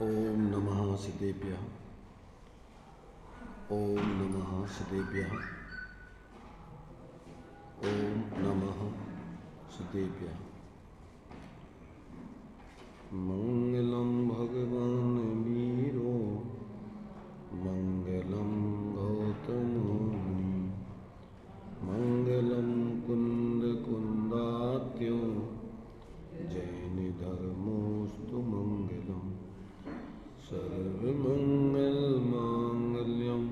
ओम नमः सिद्धेभ्यः। ओम नमः सिद्धेभ्यः। ओम नमः सिद्धेभ्यः। मंगलम भगवान वीरो मंगलम गौतम मुनि मंगलम कुंद कुंदात्यो जैन धर्मोस्तु मंगलम सर्वमंगल मांगल्यम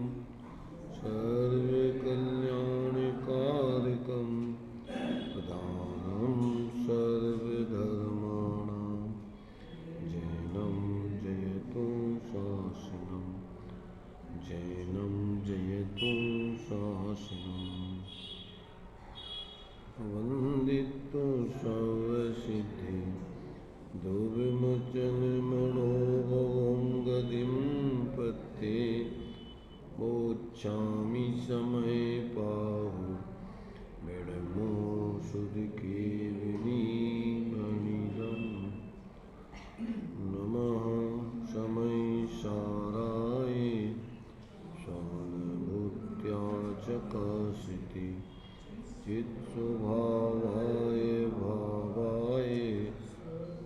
सर्वकल्याणकारकम प्रधानम सर्वधर्माणां जैनं जयतु शासनम जैनं जयतु शासनम वंदितो सर्वसिद्धि दुर्विमोचन मनोभवं गतिं पत्ये मोक्षामि समय पाहु मेडमो सुदके विनीमनिदं नमः समय साराय सहानुभूत्या चकाशिति चित्स्वभावाय भावाय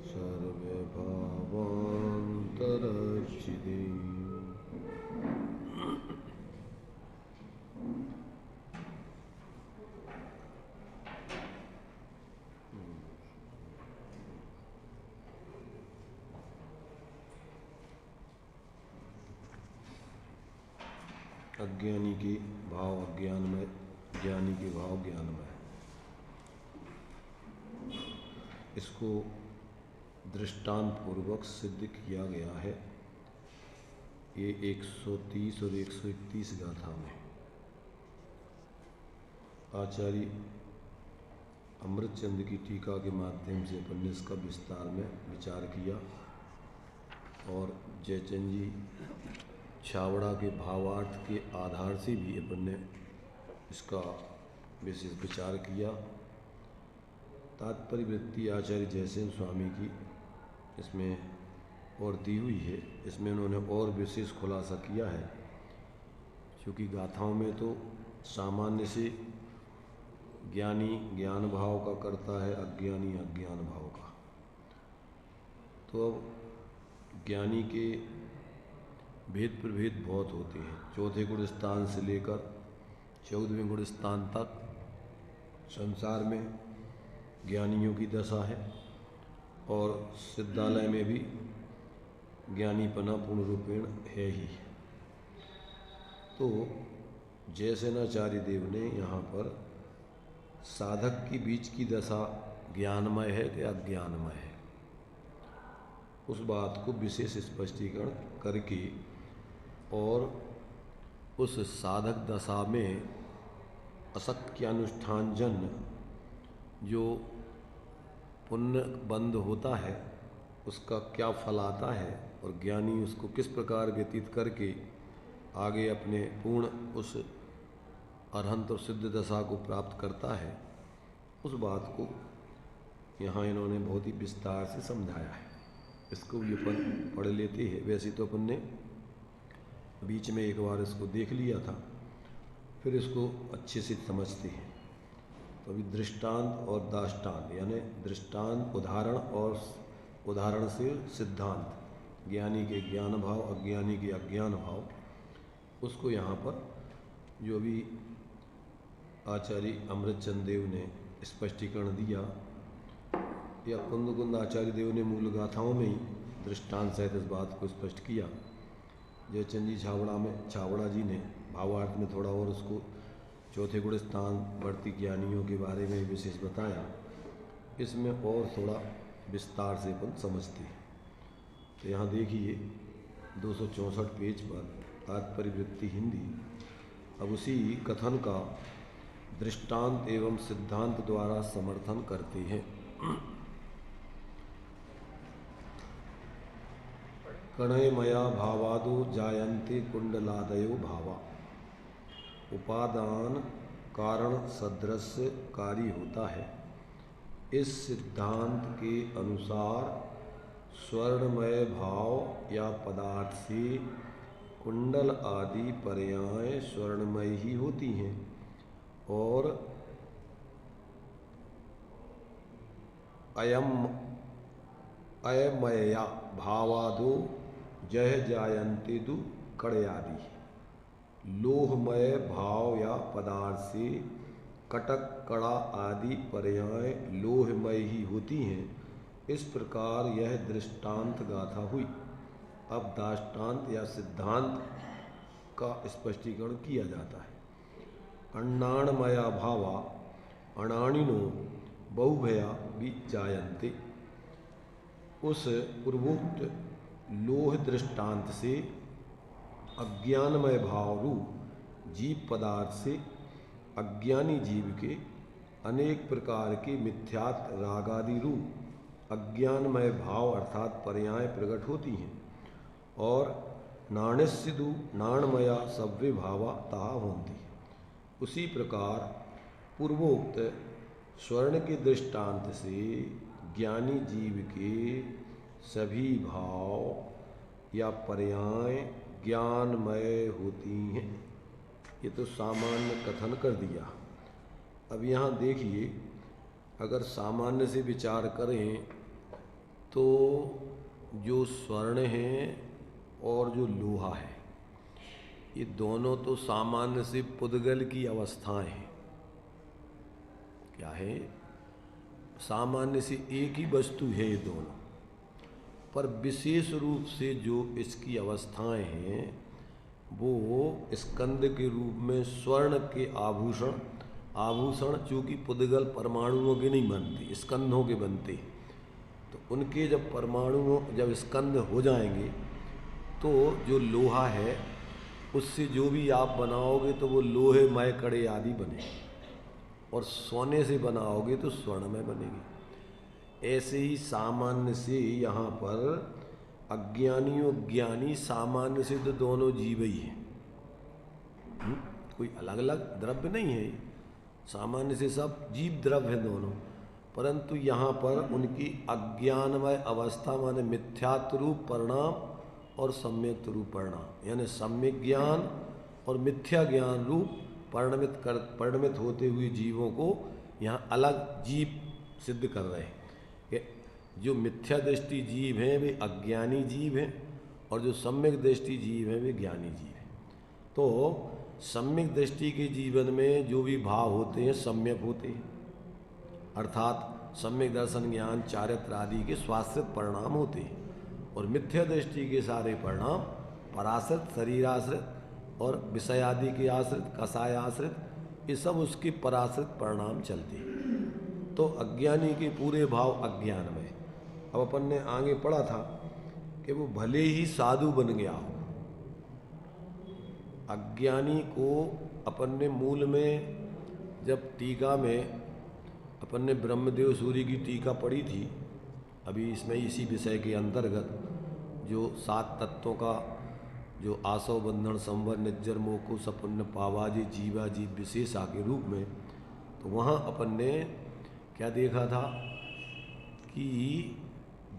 सर्वभावान्तरक्षिते। अज्ञानी के भाव अज्ञान में, ज्ञानी के भाव ज्ञान में। इसको दृष्टांत पूर्वक सिद्ध किया गया है। ये 130 और 131 गाथा में आचार्य अमृतचंद की टीका के माध्यम से अपन ने इसका विस्तार में विचार किया और जयचंद जी छावड़ा के भावार्थ के आधार से भी अपन ने इसका विशेष विचार किया। तात्पर्य वृत्ति आचार्य जयसेन स्वामी की इसमें और दी हुई है। इसमें उन्होंने और विशेष खुलासा किया है, क्योंकि गाथाओं में तो सामान्य से ज्ञानी ज्ञान भाव का करता है, अज्ञानी अज्ञान भाव का। तो अब ज्ञानी के भेद प्रभेद बहुत होते हैं। चौथे गुण स्थान से लेकर 14वें गुण स्थान तक संसार में ज्ञानियों की दशा है और सिद्धालय में भी ज्ञानीपना पूर्ण रूपेण है ही। तो जयसेनाचार्य देव ने यहाँ पर साधक के बीच की दशा ज्ञानमय है कि अज्ञानमय है, उस बात को विशेष स्पष्टीकरण करके और उस साधक दशा में असत्य अनुष्ठान जन्य जो पुण्य बंध होता है उसका क्या फल आता है और ज्ञानी उसको किस प्रकार व्यतीत करके आगे अपने पूर्ण उस अरहंत और सिद्ध दशा को प्राप्त करता है, उस बात को यहाँ इन्होंने बहुत ही विस्तार से समझाया है। इसको भी अपन पढ़ लेते हैं। वैसे तो अपन ने बीच में एक बार इसको देख लिया था, फिर इसको अच्छे से समझते हैं। तो अभी दृष्टांत और दाष्टांत यानी दृष्टांत उदाहरण और उदाहरण से सिद्धांत, ज्ञानी के ज्ञान भाव अज्ञानी के अज्ञान भाव, उसको यहाँ पर जो अभी आचार्य अमृतचंद देव ने स्पष्टीकरण दिया, या कुंद कुंद आचार्य देव ने मूल गाथाओं में ही दृष्टांत सहित इस बात को स्पष्ट किया। जयचंद जी छावड़ा जी ने भावार्थ में थोड़ा और उसको चौथे गुण स्थान वर्ती ज्ञानियों के बारे में विशेष बताया। इसमें और थोड़ा विस्तार से अपन समझते हैं। तो यहाँ देखिए 264 पेज पर तात्पर्य वृत्ति हिंदी अब उसी कथन का दृष्टांत एवं सिद्धांत द्वारा समर्थन करते हैं। कणय मया भावादो जायन्ते कुंडलादयो भावा, उपादान कारण सदृश्य कार्य होता है। इस सिद्धांत के अनुसार स्वर्णमय भाव या पदार्थ से कुंडल आदि पर्याय स्वर्णमय ही होती हैं और अयमया भावादो जय जायन्ते दु कड़यादि। लोहमय भाव या पदार्थ से कटक कड़ा आदि पर्याय लोहमय ही होती हैं। इस प्रकार यह दृष्टांत गाथा हुई। अब दाष्टान्त या सिद्धांत का स्पष्टीकरण किया जाता है। अण्णाणमया भावा अणाणिनो बहुभया विजायन्ते। उस पूर्वोक्त लोह दृष्टांत से अज्ञानमय भाव रूप जीव पदार्थ से अज्ञानी जीव के अनेक प्रकार के मिथ्यात् रागादि रूप अज्ञानमय भाव अर्थात पर्याय प्रकट होती हैं और नाण्यस्यदु नाणमया सव्य भावा ता होती। उसी प्रकार पूर्वोक्त स्वर्ण के दृष्टांत से ज्ञानी जीव के सभी भाव या पर्याय ज्ञानमय होती हैं। ये तो सामान्य कथन कर दिया। अब यहाँ देखिए, अगर सामान्य से विचार करें तो जो स्वर्ण है और जो लोहा है, ये दोनों तो सामान्य से पुद्गल की अवस्थाएं हैं। क्या है? सामान्य से एक ही वस्तु है ये दोनों, पर विशेष रूप से जो इसकी अवस्थाएं हैं वो स्कंद के रूप में स्वर्ण के आभूषण चूँकि पुद्गल परमाणुओं के नहीं बनते, स्कंधों के बनते, तो उनके जब परमाणुओं जब स्कंद हो जाएंगे तो जो लोहा है उससे जो भी आप बनाओगे तो वो लोहे मय कड़े आदि बने, और सोने से बनाओगे तो स्वर्णमय बनेगी। ऐसे ही सामान्य से यहाँ पर अज्ञानी और ज्ञानी सामान्य से तो दोनों जीव ही हैं, कोई अलग अलग द्रव्य नहीं है। सामान्य से सब जीव द्रव्य हैं दोनों, परंतु यहाँ पर उनकी अज्ञानमय अवस्था माने मिथ्यात्व रूप परिणाम और सम्यक रूप परिणाम, यानी सम्यक ज्ञान और मिथ्या ज्ञान रूप परिणमित होते हुए जीवों को यहाँ अलग जीव सिद्ध कर रहे हैं कि जो मिथ्या दृष्टि जीव हैं वे अज्ञानी जीव हैं और जो सम्यक दृष्टि जीव हैं वे ज्ञानी जीव हैं। तो सम्यक दृष्टि के जीवन में जो भी भाव होते हैं सम्यक होते हैं, अर्थात सम्यक दर्शन ज्ञान चारित्र आदि के स्वाश्रित परिणाम होते हैं, और मिथ्या दृष्टि के सारे परिणाम पराश्रित शरीराश्रित और विषय आदि के आश्रित कसाय आश्रित, ये सब उसके पराश्रित परिणाम चलते हैं। तो अज्ञानी के पूरे भाव अज्ञान में। अब अपन ने आगे पढ़ा था कि वो भले ही साधु बन गया हो, अज्ञानी को अपन ने मूल में जब टीका में अपन ने ब्रह्मदेव सूर्य की टीका पढ़ी थी, अभी इसमें इसी विषय के अंतर्गत जो 7 तत्वों का जो आसव बंधन संवर निज्जर मोको सपुण्य पावाजी जीवा जीव विशेषा के रूप में, तो वहाँ अपन ने क्या देखा था कि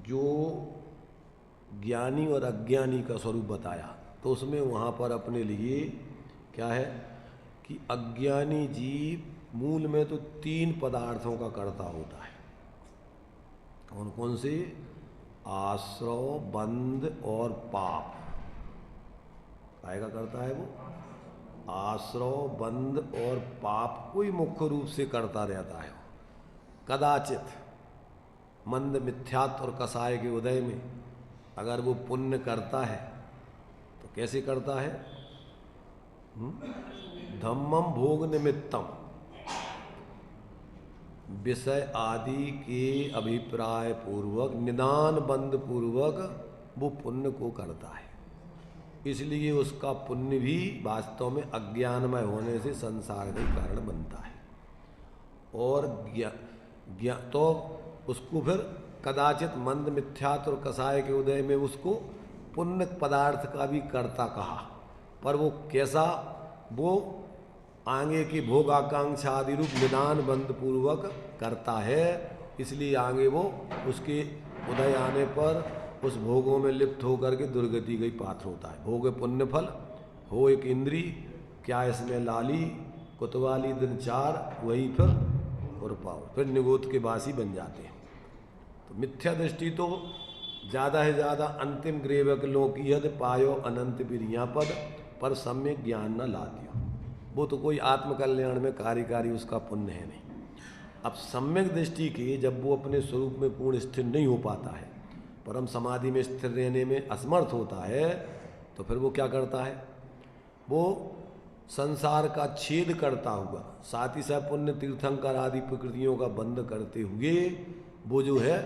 जो ज्ञानी और अज्ञानी का स्वरूप बताया, तो उसमें वहाँ पर अपने लिए क्या है कि अज्ञानी जीव मूल में तो 3 पदार्थों का कर्ता होता है। कौन कौन से? आश्रव, बंध और पाप। काय का करता है वो? आश्रव, बंध और पाप को ही मुख्य रूप से करता रहता है। कदाचित मंद मिथ्यात्व और कसाय के उदय में अगर वो पुण्य करता है तो कैसे करता है? धम्मम भोग निमित्तम, विषय आदि के अभिप्राय पूर्वक निदान बंध पूर्वक वो पुण्य को करता है। इसलिए उसका पुण्य भी वास्तव में अज्ञानमय होने से संसार का कारण बनता है, और तो उसको फिर कदाचित मंद मिथ्यात्व और कसाय के उदय में उसको पुण्य पदार्थ का भी कर्ता कहा, पर वो कैसा? वो आगे की भोग आकांक्षा आदि रूप निदान बंध पूर्वक करता है, इसलिए आगे वो उसके उदय आने पर उस भोगों में लिप्त होकर के दुर्गति का ही पात्र होता है। भोग पुण्य फल हो एक इंद्री, क्या इसमें लाली, कुतवाली दिन चार, वही फिर और पाओ, फिर निगोद के वासी बन जाते हैं। तो मिथ्या दृष्टि तो ज़्यादा से ज़्यादा अंतिम ग्रेवक लोकियद पायो अनंत बिरिया पद, पर सम्यक ज्ञान न ला दियो। वो तो कोई आत्मकल्याण में कार्यकारी उसका पुण्य है नहीं। अब सम्यक दृष्टि के जब वो अपने स्वरूप में पूर्ण स्थिर नहीं हो पाता है, परम समाधि में स्थिर रहने में असमर्थ होता है, तो फिर वो क्या करता है, वो संसार का छेद करता हुआ, साथ ही साथ पुण्य तीर्थंकर आदि प्रकृतियों का बंध करते हुए वो जो है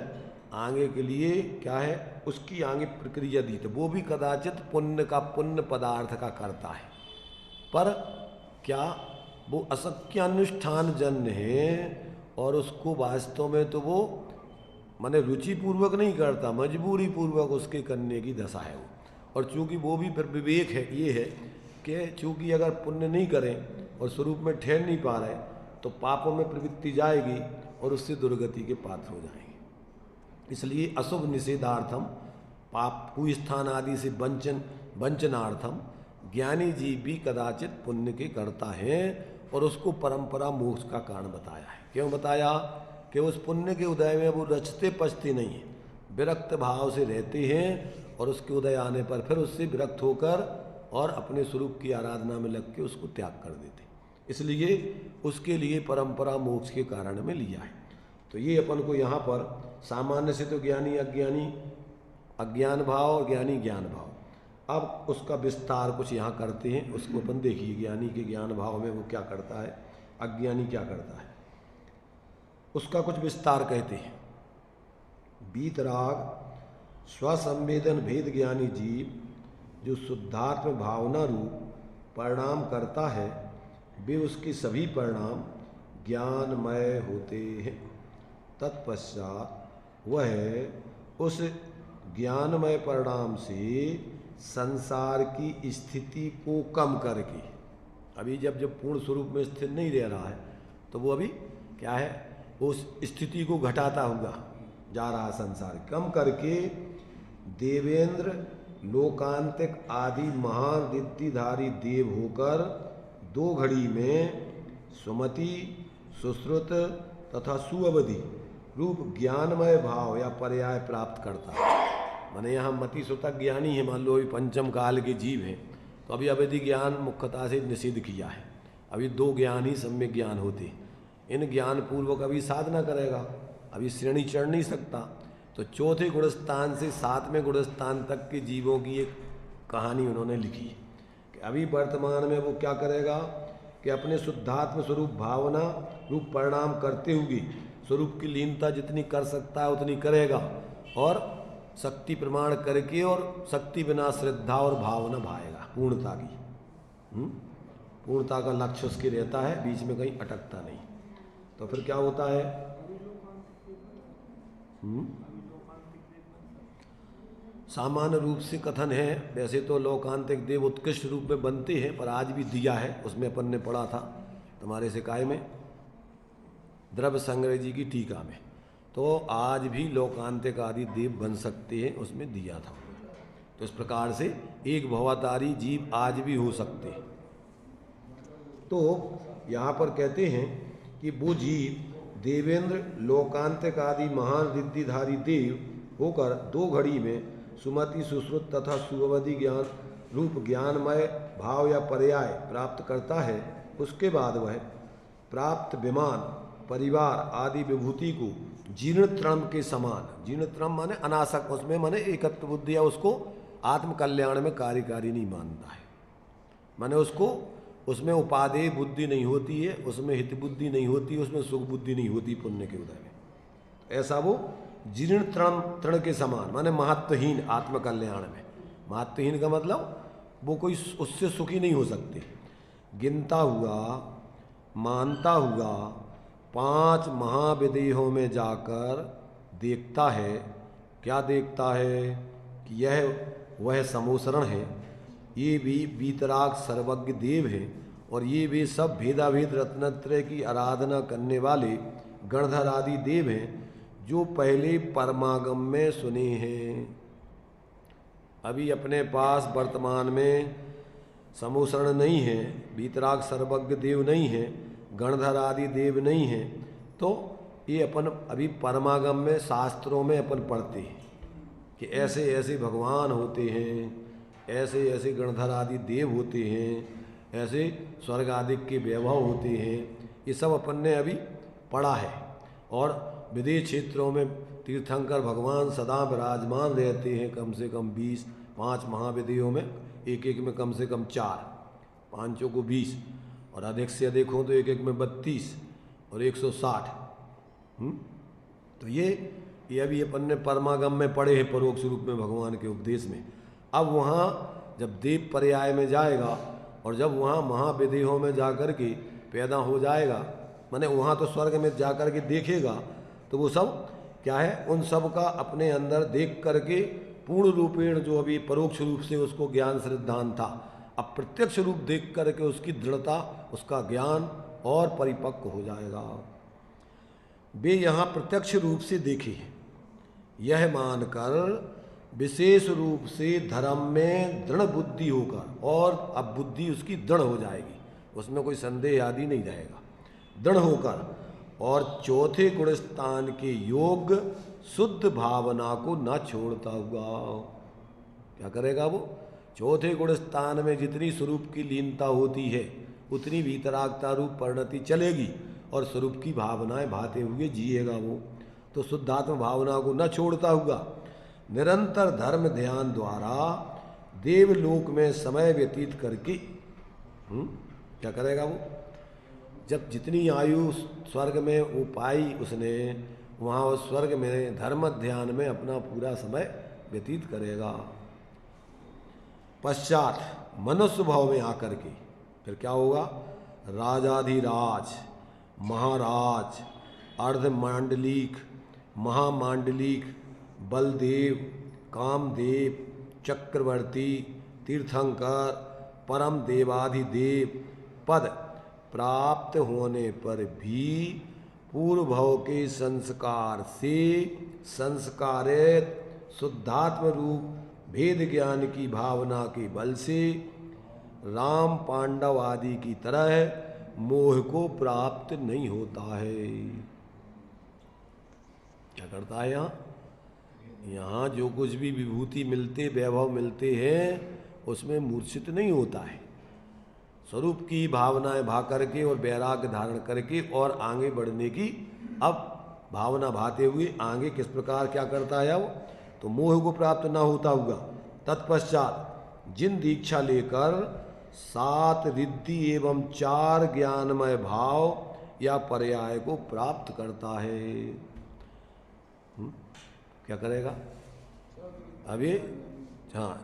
आगे के लिए क्या है, उसकी आगे प्रक्रिया दी, तो वो भी कदाचित पुण्य का पुण्य पदार्थ का करता है, पर क्या वो अशक्य अनुष्ठान जन्य है और उसको वास्तव में तो वो माने रुचि पूर्वक नहीं करता, मजबूरी पूर्वक उसके करने की दशा है वो। और चूंकि वो भी फिर विवेक है, ये है कि चूंकि अगर पुण्य नहीं करें और स्वरूप में ठहर नहीं पा रहे तो पापों में प्रवृत्ति जाएगी और उससे दुर्गति के पात्र हो जाएंगे। इसलिए अशुभ निषेधार्थम, पाप कुस्थान आदि से वंचनार्थम ज्ञानी जीव भी कदाचित पुण्य के करता है और उसको परंपरा मोक्ष का कारण बताया है। क्यों बताया कि उस पुण्य के उदय में वो रचते पचते नहीं हैं, विरक्त भाव से रहते हैं और उसके उदय आने पर फिर उससे विरक्त होकर और अपने स्वरूप की आराधना में लग के उसको त्याग कर देते। इसलिए उसके लिए परंपरा मोक्ष के कारण में लिया है। तो ये अपन को यहाँ पर सामान्य से तो ज्ञानी अज्ञानी, अज्ञान भाव और ज्ञानी ज्ञान भाव, अब उसका विस्तार कुछ यहाँ करते हैं, उसको अपन देखिए। ज्ञानी के ज्ञान भाव में वो क्या करता है, अज्ञानी क्या करता है, उसका कुछ विस्तार कहते हैं। बीतराग स्वसंवेदन भेद ज्ञानी जीव जो शुद्धात्म भावना रूप परिणाम करता है, वे उसके सभी परिणाम ज्ञानमय होते हैं। तत्पश्चात वह उस ज्ञानमय परिणाम से संसार की स्थिति को कम करके, अभी जब पूर्ण स्वरूप में स्थिर नहीं रह रहा है तो वो अभी क्या है, उस स्थिति को घटाता हुआ जा रहा संसार, कम करके देवेंद्र लोकांतिक आदि महान रिद्धिधारी देव होकर दो घड़ी में सुमति सुश्रुत तथा सुअवधि रूप ज्ञानमय भाव या पर्याय प्राप्त करता है। माने यहाँ मति सुतक ज्ञानी है, मान लो अभी पंचम काल के जीव हैं, तो अभी अवधि ज्ञान मुख्यतः से निषिद्ध किया है। अभी दो ज्ञान ही सम्यक ज्ञान होते हैं। इन ज्ञान पूर्वक अभी साधना करेगा, अभी श्रेणी चढ़ नहीं सकता। तो चौथे गुणस्थान से सातवें गुणस्थान तक के जीवों की एक कहानी उन्होंने लिखी है कि अभी वर्तमान में वो क्या करेगा कि अपने शुद्धात्म स्वरूप भावना रूप परिणाम करते हुए स्वरूप की लीनता जितनी कर सकता है उतनी करेगा और शक्ति प्रमाण करके और शक्ति बिना श्रद्धा और भावना भाएगा पूर्णता की। पूर्णता का लक्ष्य उसके रहता है, बीच में कहीं अटकता नहीं। तो फिर क्या होता है, सामान्य रूप से कथन है, वैसे तो लोकांतिक देव उत्कृष्ट रूप में बनते हैं, पर आज भी दिया है, उसमें अपन ने पढ़ा था तुम्हारे सिकाय में, द्रव्य संग्रह जी की टीका में, तो आज भी लोकांतिक आदि देव बन सकते हैं, उसमें दिया था। तो इस प्रकार से एक भवातारी जीव आज भी हो सकते हैं। तो यहाँ पर कहते हैं कि वो जीव देवेंद्र लोकांतिक आदि महान रिद्धिधारी देव होकर दो घड़ी में सुमति सुश्रुत तथा सुअवधि ज्ञान रूप ज्ञानमय भाव या पर्याय प्राप्त करता है। उसके बाद वह प्राप्त विमान परिवार आदि विभूति को जीर्ण त्रम के समान, जीर्ण त्रम माने अनासक, उसमें माने एकत्व बुद्धि या उसको आत्मकल्याण में कार्यकारी नहीं मानता है, माने उसको उसमें उपादेय बुद्धि नहीं होती है, उसमें हित बुद्धि नहीं होती, उसमें सुख बुद्धि नहीं होती पुण्य के उदय में। ऐसा वो जीर्ण तृण के समान माने महत्वहीन आत्मकल्याण में। महत्वहीन का मतलब वो कोई उससे सुखी नहीं हो सकते। गिनता हुआ मानता हुआ 5 महाविदेहों में जाकर देखता है, क्या देखता है कि यह वह समोसरण है, ये भी वीतराग सर्वज्ञ देव हैं और ये वे सब भेदाभेद रत्नत्रय की आराधना करने वाले गणधर आदि देव हैं जो पहले परमागम में सुने हैं। अभी अपने पास वर्तमान में समूसरण नहीं है, वीतराग सर्वज्ञ देव नहीं है, गणधर आदि देव नहीं है, तो ये अपन अभी परमागम में शास्त्रों में अपन पढ़ते हैं कि ऐसे ऐसे भगवान होते हैं, ऐसे ऐसे गणधर आदि देव होते हैं, ऐसे स्वर्ग आदि के वैभव होते हैं। ये सब अपन ने अभी पढ़ा है। और विदेश क्षेत्रों में तीर्थंकर भगवान सदा विराजमान रहते हैं, कम से कम 20, 5 महाविधियों में एक एक में कम से कम 4, पांचों को 20 और अधिक से अधिक हो तो एक एक में 32 और 160। तो ये अभी अपन ने परमागम में पढ़े हैं, परोक्ष रूप में भगवान के उपदेश में। अब वहाँ जब देव पर्याय में जाएगा और जब वहाँ महाविधियों में जाकर के पैदा हो जाएगा, माने वहाँ तो स्वर्ग में जाकर के देखेगा, तो वो सब क्या है, उन सब का अपने अंदर देख करके पूर्ण रूपेण जो अभी परोक्ष रूप से उसको ज्ञान श्रद्धान था, अब प्रत्यक्ष रूप देख करके उसकी दृढ़ता, उसका ज्ञान और परिपक्व हो जाएगा। वे यहाँ प्रत्यक्ष रूप से देखे, यह मानकर विशेष रूप से धर्म में दृढ़ बुद्धि होकर, और अब बुद्धि उसकी दृढ़ हो जाएगी, उसमें कोई संदेह आदि नहीं रहेगा, दृढ़ होकर और चौथे गुणस्थान के योग शुद्ध भावना को न छोड़ता हुआ क्या करेगा वो, चौथे गुणस्थान में जितनी स्वरूप की लीनता होती है उतनी वीतरागता रूप परिणति चलेगी और स्वरूप की भावनाएं भाते हुए जिएगा वो। तो शुद्धात्म भावना को न छोड़ता हुआ निरंतर धर्म ध्यान द्वारा देवलोक में समय व्यतीत करके क्या करेगा वो, जब जितनी आयु स्वर्ग में वो पाई उसने, वहाँ उस स्वर्ग में धर्म ध्यान में अपना पूरा समय व्यतीत करेगा। पश्चात मनुष्य भाव में आकर के फिर क्या होगा, राजाधिराज, महाराज, अर्धमांडलिक, महामांडलिक, बलदेव, कामदेव, चक्रवर्ती, तीर्थंकर, परम देवाधिदेव पद प्राप्त होने पर भी पूर्व भव के संस्कार से संस्कारित शुद्धात्म रूप भेद ज्ञान की भावना के बल से राम पांडव आदि की तरह मोह को प्राप्त नहीं होता है। क्या करता है यहाँ जो कुछ भी विभूति मिलते, वैभव मिलते हैं, उसमें मूर्छित नहीं होता है, स्वरूप की भावनाएं भा करके और वैराग्य धारण करके और आगे बढ़ने की अब भावना भाते हुए आगे किस प्रकार क्या करता है अब, तो मोह को प्राप्त ना होता हुआ तत्पश्चात जिन दीक्षा लेकर 7 रिद्धि एवं 4 ज्ञानमय भाव या पर्याय को प्राप्त करता है। क्या करेगा अभी, हाँ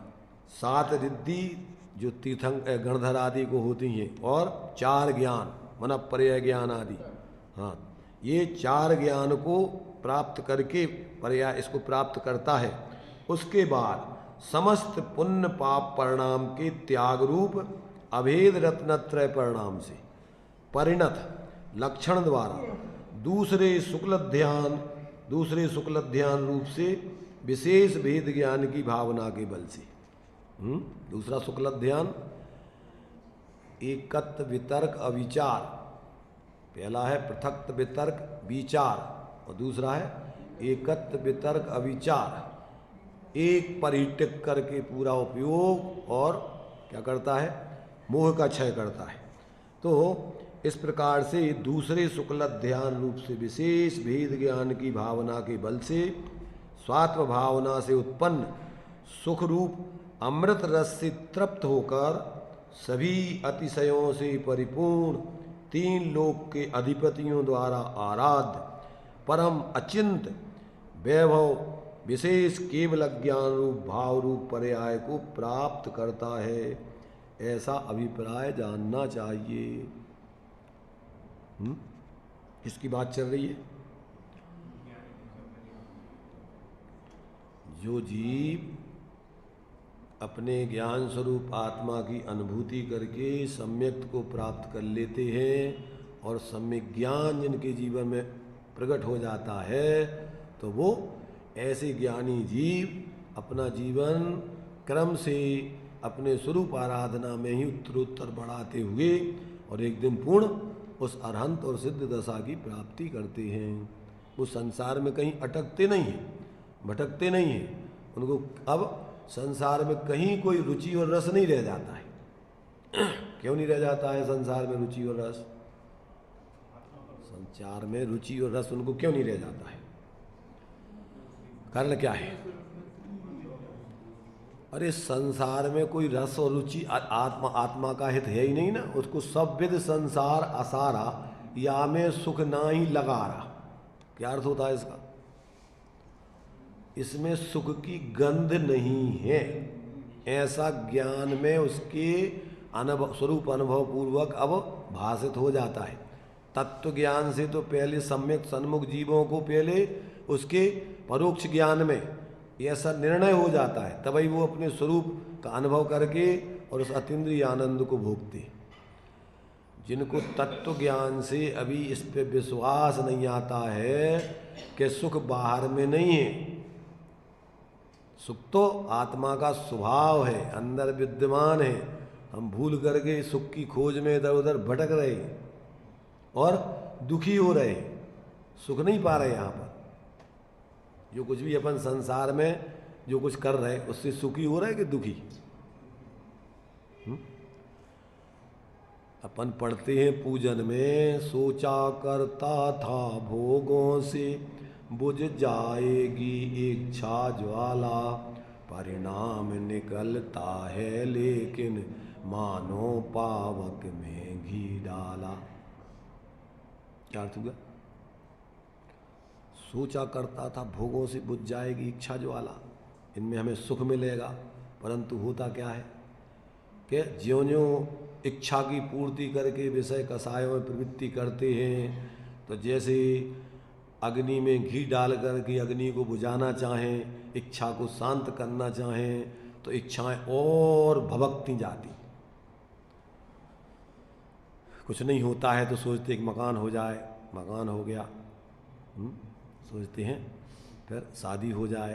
7 रिद्धि जो तीर्थंकर गणधर आदि को होती हैं और 4 ज्ञान मन पर्याय ज्ञान आदि, हाँ ये 4 ज्ञान को प्राप्त करके पर्याय इसको प्राप्त करता है। उसके बाद समस्त पुण्य पाप परिणाम के त्याग रूप अभेद रत्नत्रय परिणाम से परिणत लक्षण द्वारा दूसरे शुक्ल ध्यान रूप से विशेष भेद ज्ञान की भावना के बल से, दूसरा शुक्ल ध्यान एकत्व वितर्क अविचार, पहला है पृथक वितर्क विचार और दूसरा है एकत्व वितर्क अविचार, एक पर ही टिक करके पूरा उपयोग और क्या करता है, मोह का क्षय करता है। तो इस प्रकार से दूसरे शुक्ल ध्यान रूप से विशेष भेद ज्ञान की भावना के बल से स्वात्म भावना से उत्पन्न सुख रूप अमृत रस से तृप्त होकर सभी अतिशयों से परिपूर्ण 3 लोक के अधिपतियों द्वारा आराध्य परम अचिंत वैभव विशेष केवल ज्ञान रूप भाव रूप पर्याय को प्राप्त करता है, ऐसा अभिप्राय जानना चाहिए। किसकी बात चल रही है? जो जीव अपने ज्ञान स्वरूप आत्मा की अनुभूति करके सम्यक को प्राप्त कर लेते हैं और सम्यक ज्ञान जिनके जीवन में प्रकट हो जाता है, तो वो ऐसे ज्ञानी जीव अपना जीवन क्रम से अपने स्वरूप आराधना में ही उत्तरोत्तर बढ़ाते हुए और एक दिन पूर्ण उस अरहंत और सिद्ध दशा की प्राप्ति करते हैं। वो संसार में कहीं अटकते नहीं हैं, भटकते नहीं हैं। उनको अब संसार में कहीं कोई रुचि और रस नहीं रह जाता है। क्यों नहीं रह जाता है संसार में रुचि और रस? संसार में रुचि और रस उनको क्यों नहीं रह जाता है? कारण क्या है? अरे संसार में कोई रस और रुचि आत्मा का हित है ही नहीं ना। उसको सब विद संसार असारा या में सुख ना ही लगारा। क्या अर्थ होता है इसका? इसमें सुख की गंध नहीं है, ऐसा ज्ञान में उसके स्वरूप अनुभव पूर्वक अब भाषित हो जाता है। तत्व ज्ञान से तो पहले सम्यक सन्मुख जीवों को पहले उसके परोक्ष ज्ञान में ऐसा निर्णय हो जाता है, तभी वो अपने स्वरूप का अनुभव करके और उस अतीन्द्रिय आनंद को भोगते। जिनको तत्व ज्ञान से अभी इस पे विश्वास नहीं आता है कि सुख बाहर में नहीं है, सुख तो आत्मा का स्वभाव है, अंदर विद्यमान है। हम भूल करके सुख की खोज में इधर उधर भटक रहे और दुखी हो रहे, सुख नहीं पा रहे। यहाँ पर जो कुछ भी अपन संसार में जो कुछ कर रहे उससे सुखी हो रहे कि दुखी? अपन पढ़ते हैं पूजन में, सोचा करता था भोगों से बुझ जाएगी इच्छा ज्वाला, परिणाम निकलता है लेकिन मानो पावक में घी डाला। क्या अर्थ हुआ? सोचा करता था भोगों से बुझ जाएगी इच्छा ज्वाला, इनमें हमें सुख मिलेगा, परंतु होता क्या है कि ज्यों-ज्यों इच्छा की पूर्ति करके विषय कसायों में प्रवृत्ति करते हैं, तो जैसे अग्नि में घी डाल करके अग्नि को बुझाना चाहें, इच्छा को शांत करना चाहें, तो इच्छाएं और भभकती जाती। कुछ नहीं होता है तो सोचते एक मकान हो जाए, मकान हो गया, सोचते हैं फिर शादी हो जाए,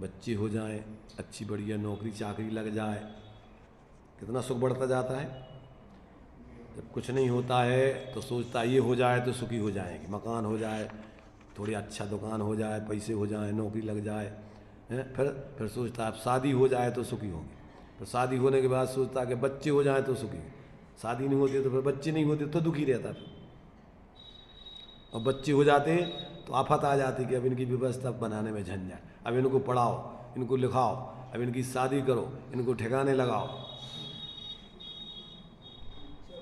बच्चे हो जाएं, अच्छी बढ़िया नौकरी चाकरी लग जाए, कितना सुख बढ़ता जाता है। जब कुछ नहीं होता है तो सोचता है ये हो जाए तो सुखी हो जाएंगे, मकान हो जाए, थोड़ी अच्छा दुकान हो जाए, पैसे हो जाए, नौकरी लग जाए, हैं? फिर सोचता है अब शादी हो जाए तो सुखी होंगे। फिर शादी होने के बाद सोचता है कि बच्चे हो जाए तो सुखी। शादी नहीं होती तो फिर बच्चे नहीं होते तो दुखी रहता फिर। और बच्चे हो जाते तो आफत आ जाती कि अब इनकी व्यवस्था बनाने में झंझट, अब इनको पढ़ाओ, इनको लिखाओ, अब इनकी शादी करो, इनको ठिकाने लगाओ।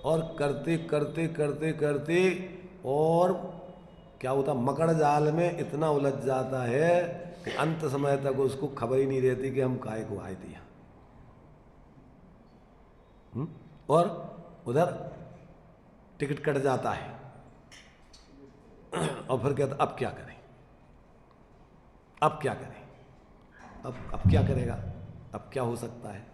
और करते करते करते करते और क्या होता, मकड़ जाल में इतना उलझ जाता है कि अंत समय तक उसको खबर ही नहीं रहती कि हम काहे को आए थे यहाँ। और उधर टिकट कट जाता है और फिर कहता अब क्या करें, अब क्या करें, अब क्या करेगा, अब क्या हो सकता है।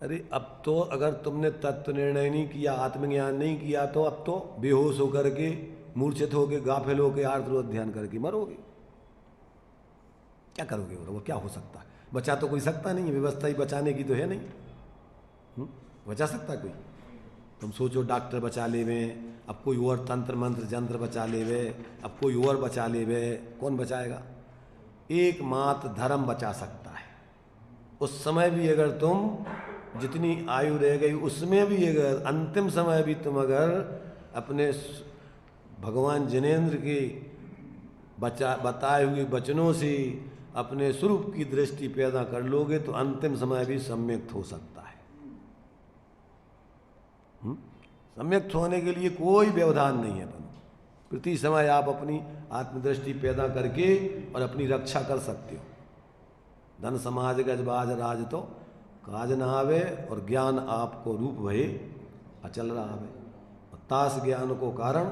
अरे अब तो अगर तुमने तत्व निर्णय नहीं किया, आत्मज्ञान नहीं किया, तो अब तो बेहोश होकर के, मूर्छित होकर, गाफिल होकर, आर्तरोध ध्यान करके मरोगे। क्या करोगे? वो क्या हो सकता है? बचा तो कोई सकता नहीं है, व्यवस्था ही बचाने की तो है नहीं। बचा सकता कोई? तुम सोचो डॉक्टर बचा ले वे, अब कोई और तंत्र मंत्र जंत्र बचा ले वे, अब कोई और बचा ले वे, कौन बचाएगा? एकमात्र धर्म बचा सकता है। उस समय भी अगर तुम जितनी आयु रह गई उसमें भी अगर अंतिम समय भी तुम अगर अपने भगवान जिनेंद्र के बताए हुए वचनों से अपने स्वरूप की दृष्टि पैदा कर लोगे तो अंतिम समय भी सम्यक्त हो सकता है। सम्यक्त होने के लिए कोई व्यवधान नहीं है। प्रति समय आप अपनी आत्मदृष्टि पैदा करके और अपनी रक्षा कर सकते हो। धन समाज गजबाज राज तो काज न आवे और ज्ञान आपको रूप भये अचल रहावे। तास ज्ञान को कारण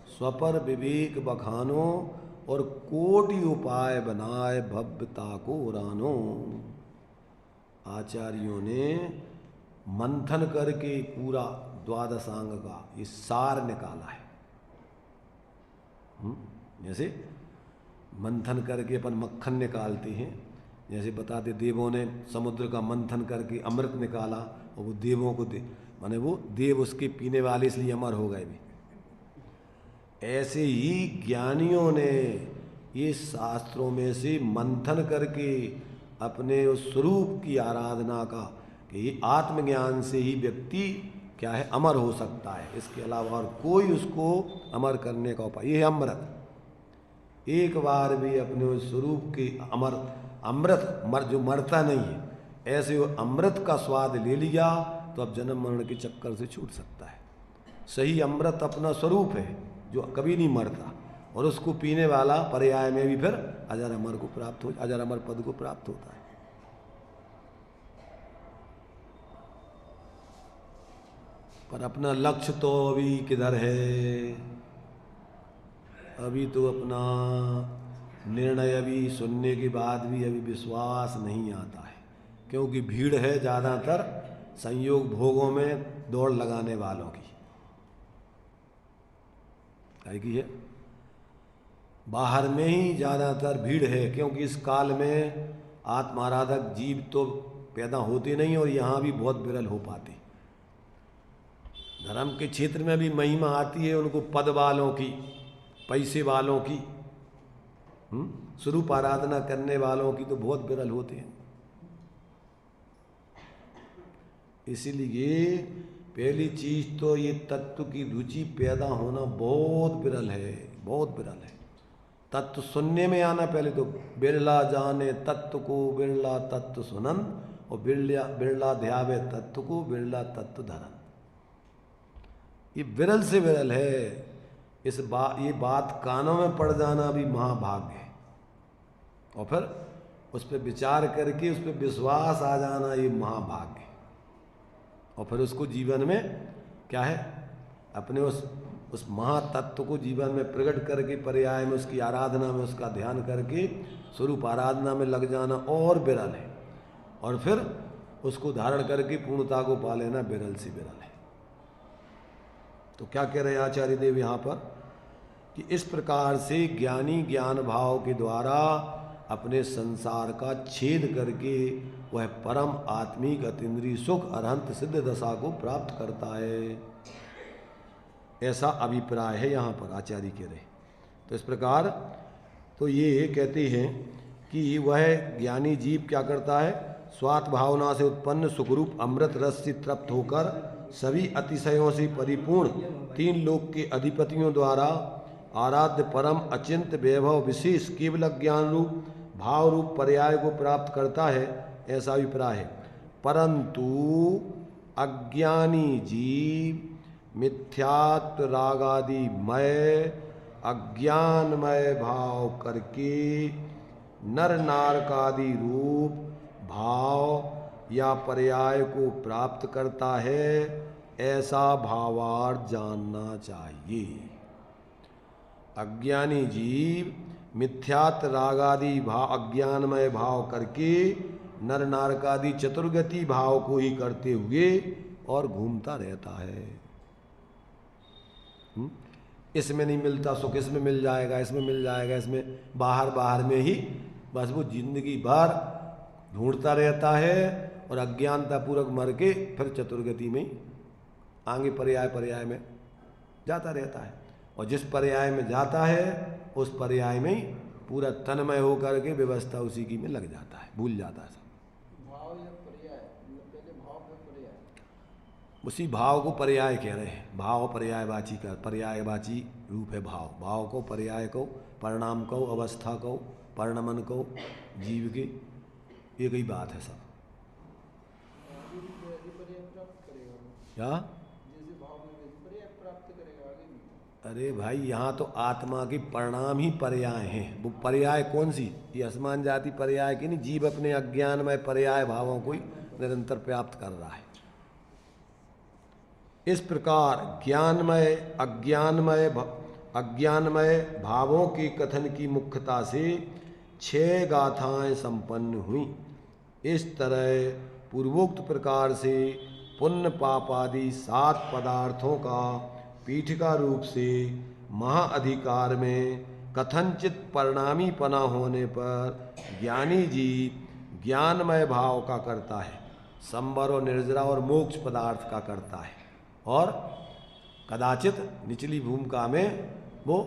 स्वपर विवेक बखानो और कोटि उपाय बनाए भव्यता को उड़ानो। आचार्यों ने मंथन करके पूरा द्वादशांग का ये सार निकाला है। जैसे मंथन करके अपन मक्खन निकालते हैं, जैसे बताते देवों ने समुद्र का मंथन करके अमृत निकाला और वो देवों को माने वो देव उसके पीने वाले इसलिए अमर हो गए भी। ऐसे ही ज्ञानियों ने ये शास्त्रों में से मंथन करके अपने उस स्वरूप की आराधना का कि ये आत्मज्ञान से ही व्यक्ति क्या है अमर हो सकता है, इसके अलावा और कोई उसको अमर करने का उपाय, ये है अमृत। एक बार भी अपने उस स्वरूप के अमृत जो मरता नहीं है, ऐसे वो अमृत का स्वाद ले लिया तो अब जन्म मरण के चक्कर से छूट सकता है। सही अमृत अपना स्वरूप है जो कभी नहीं मरता, और उसको पीने वाला पर्याय में भी फिर अजर अमर पद को प्राप्त होता है। पर अपना लक्ष्य तो अभी किधर है? अभी तो अपना निर्णय अभी सुनने के बाद भी अभी विश्वास नहीं आता है, क्योंकि भीड़ है ज़्यादातर संयोग भोगों में दौड़ लगाने वालों की। क्या की है? बाहर में ही ज़्यादातर भीड़ है, क्योंकि इस काल में आत्माराधक जीव तो पैदा होते नहीं और यहाँ भी बहुत विरल हो पाते। धर्म के क्षेत्र में भी महिमा आती है उनको पद वालों की, पैसे वालों की, स्वरूप आराधना करने वालों की तो बहुत विरल होते हैं। इसीलिए पहली चीज तो ये तत्व की रुचि पैदा होना बहुत विरल है, बहुत विरल है। तत्व सुनने में आना पहले तो, बिरला जाने तत्व को बिरला तत्व सुनन, और बिरला ध्यावे तत्व को बिरला तत्व धरन। ये विरल से विरल है। ये बात कानों में पड़ जाना भी महाभाग्य है, और फिर उस पर विचार करके उस पर विश्वास आ जाना ये महाभाग्य है, और फिर उसको जीवन में क्या है अपने उस महातत्व को जीवन में प्रकट करके पर्याय में उसकी आराधना में उसका ध्यान करके स्वरूप आराधना में लग जाना और विरल है, और फिर उसको धारण करके पूर्णता को पा लेना विरल से विरल है। तो क्या कह रहे हैं आचार्य देव यहाँ पर कि इस प्रकार से ज्ञानी ज्ञान भाव के द्वारा अपने संसार का छेद करके वह परम आत्मिक अतीन्द्रिय सुख अरहंत सिद्ध दशा को प्राप्त करता है, ऐसा अभिप्राय है यहाँ पर आचार्य कह रहे। तो इस प्रकार तो ये कहते हैं कि वह ज्ञानी जीव क्या करता है, स्वात्म भावना से उत्पन्न सुखरूप अमृत रस से तृप्त होकर सभी अतिशयों से परिपूर्ण तीन लोक के अधिपतियों द्वारा आराध्य परम अचिंत वैभव विशेष केवल ज्ञान रूप भाव रूप पर्याय को प्राप्त करता है, ऐसा अभिप्राय है। परंतु अज्ञानी जीव मिथ्यात्व रागादि मय अज्ञानमय भाव करके नर नारकादि रूप भाव या पर्याय को प्राप्त करता है, ऐसा भावार्थ जानना चाहिए। अज्ञानी जीव मिथ्यात्व रागादि भाव अज्ञानमय भाव करके नर नारकादि चतुर्गति भाव को ही करते हुए और घूमता रहता है। इसमें नहीं मिलता सुख, इसमें मिल जाएगा, इसमें मिल जाएगा, इसमें बाहर में ही बस वो जिंदगी भर ढूंढता रहता है, और अज्ञानता पूर्वक मर के फिर चतुर्गति में आगे पर्याय में जाता रहता है, और जिस पर्याय में जाता है उस पर्याय में ही पूरा तन्मय होकर के व्यवस्था उसी की में लग जाता है, भूल जाता है सब। उसी भाव को पर्याय कह रहे हैं। भाव पर्यायवाची का पर्यायवाची रूप है भाव। भाव को पर्याय को परिणाम को अवस्था को परिणमन को जीव की एक ही बात है सब। क्या? अरे भाई यहाँ तो आत्मा के परिणाम ही पर्याय हैं। वो पर्याय कौन सी? ये असमान जाति पर्याय की नहीं, जीव अपने अज्ञानमय पर्याय भावों को ही निरंतर प्राप्त कर रहा है। इस प्रकार ज्ञानमय अज्ञानमय भावों के कथन की मुख्यता से 6 गाथाएं संपन्न हुई। इस तरह पूर्वोक्त प्रकार से पुण्य पाप आदि 7 पदार्थों का पीठिका रूप से महाअधिकार में कथनचित परिणामी पना होने पर ज्ञानी जीव ज्ञानमय भाव का करता है, संवर और निर्जरा और मोक्ष पदार्थ का करता है, और कदाचित निचली भूमिका में वो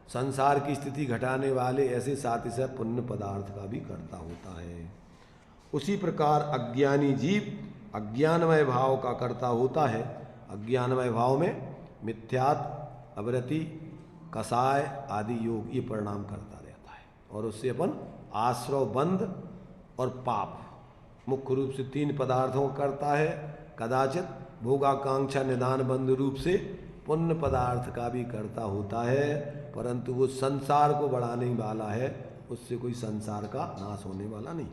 संसार की स्थिति घटाने वाले ऐसे साथ से पुण्य पदार्थ का भी करता होता है। उसी प्रकार अज्ञानी जीव अज्ञानमय भाव का करता होता है। अज्ञानमय भाव में मिथ्यात्व, अवृत्ति, कसाय आदि योग ये परिणाम करता रहता है, और उससे अपन आश्रव बंध और पाप मुख्य रूप से 3 पदार्थों को करता है। कदाचित भोगाकांक्षा निदान बंध रूप से पुण्य पदार्थ का भी करता होता है, परंतु वो संसार को बढ़ाने वाला है, उससे कोई संसार का नाश होने वाला नहीं।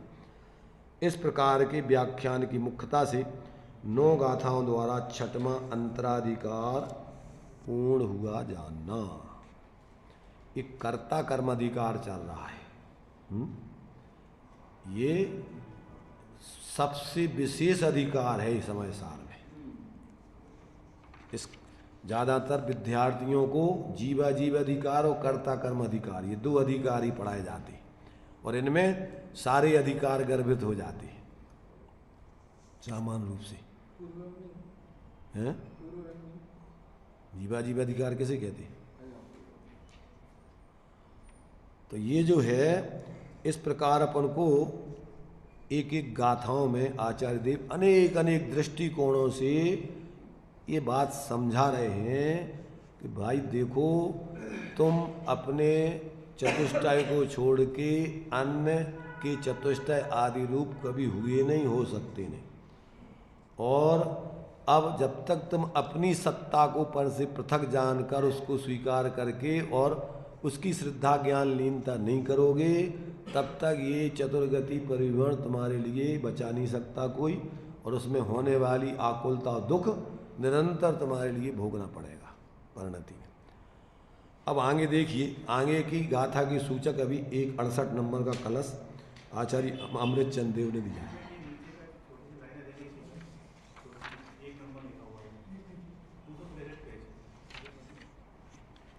इस प्रकार के व्याख्यान की मुख्यता से 9 गाथाओं द्वारा 6वां अंतराधिकार पूर्ण हुआ जानना। एक कर्ता कर्म अधिकार चल रहा है। ये सबसे विशेष अधिकार है इस समय सार में। इस ज़्यादातर विद्यार्थियों को जीव अधिकार और कर्ता कर्म अधिकार, ये 2 अधिकार ही पढ़ाए जाते हैं, और इनमें सारे अधिकार गर्भित हो जाते हैं सामान्य रूप से। हैं? जीव अधिकार किसे कहते हैं? तो ये जो है, इस प्रकार अपन को एक एक गाथाओं में आचार्य देव अनेक अनेक दृष्टिकोणों से ये बात समझा रहे हैं कि भाई देखो, तुम अपने चतुष्टय को छोड़ के अन्य के चतुष्टय आदि रूप कभी हुए नहीं, हो सकते नहीं। और अब जब तक तुम अपनी सत्ता को पर से पृथक जानकर उसको स्वीकार करके और उसकी श्रद्धा ज्ञान लीनता नहीं करोगे, तब तक ये चतुर्गति परिवर्ण तुम्हारे लिए बचा नहीं सकता कोई, और उसमें होने वाली आकुलता और दुख निरंतर तुम्हारे लिए भोगना पड़ेगा परिणति में। अब आगे देखिए, आगे की गाथा की सूचक अभी एक 68 नंबर का कलश आचार्य अमृत चंद देव ने दिया।